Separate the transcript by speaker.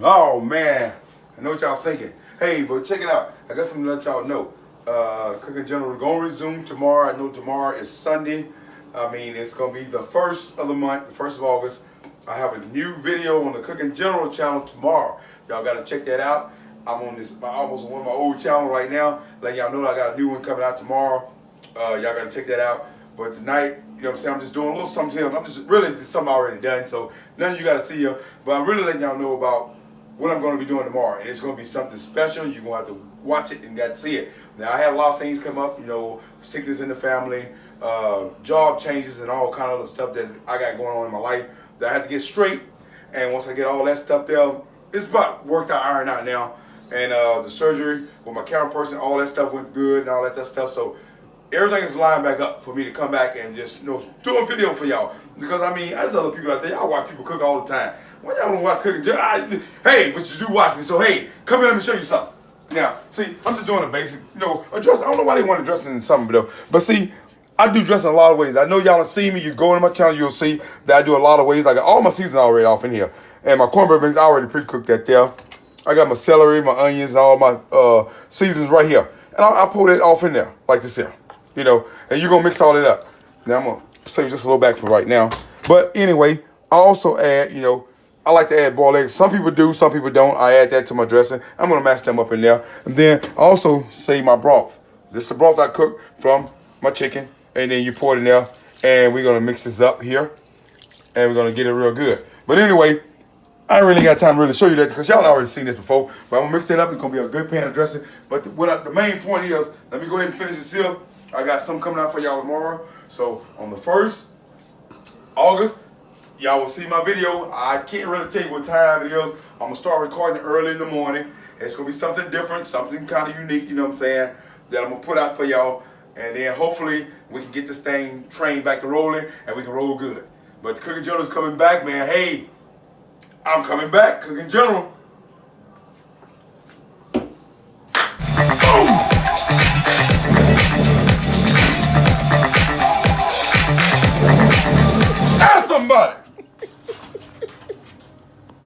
Speaker 1: Oh man, I know what y'all thinking. Hey, but check it out. I got something to let y'all know. Cooking General is going to resume tomorrow. I know tomorrow is Sunday. I mean, it's going to be the first of the month, the 1st of August. I have a new video on the Cooking General channel tomorrow. Y'all got to check that out. I'm on this almost one of my old channel right now. Letting y'all know I got a new one coming out tomorrow. Y'all got to check that out. But tonight, you know what I'm saying, I'm just doing a little something here. I'm just really just something already done. So none of you got to see you. But I'm really letting y'all know about what I'm going to be doing tomorrow. And it's going to be something special. You're going to have to watch it and got to see it. Now, I had a lot of things come up, you know, sickness in the family, job changes and all kind of other stuff that I got going on in my life that I had to get straight. And once I get all that stuff there, it's about worked out, ironed out now. And the surgery with my camera person, all that stuff went good and all that stuff. So everything is lined back up for me to come back and just, you know, do a video for y'all. Because, I mean, there's other people out there. Y'all watch people cook all the time. Why y'all don't watch cooking? Hey, but you do watch me. So, hey, come here, let me show you something. Now, see, I'm just doing a basic, you know, a dress. I don't know why they want to dress in something, though. But see, I do dress in a lot of ways. I know y'all have seen me. You go into my channel, you'll see that I do a lot of ways. I got all my seasons already off in here. And my cornbread mix, I already pre-cooked that there. I got my celery, my onions, and all my seasons right here. And I pull that off in there, like this here. You know, and you're going to mix all that up. Now, I'm going to save just a little back for right now. But anyway, I also add, you know, I like to add boiled eggs. Some people do, some people don't. I add that to my dressing. I'm going to mash them up in there. And then I also save my broth. This is the broth I cook from my chicken. And then you pour it in there. And we're going to mix this up here. And we're going to get it real good. But anyway, I ain't really got time to really show you that because y'all already seen this before. But I'm going to mix it up. It's going to be a good pan of dressing. But the main point is, let me go ahead and finish this here. I got some coming out for y'all tomorrow. So on the 1st August, y'all will see my video. I can't really tell you what time it is. I'm going to start recording it early in the morning. It's going to be something different, something kind of unique, you know what I'm saying, that I'm going to put out for y'all. And then hopefully we can get this thing trained back to rolling and we can roll good. But the Cooking General is coming back, man. Hey, I'm coming back, Cooking General.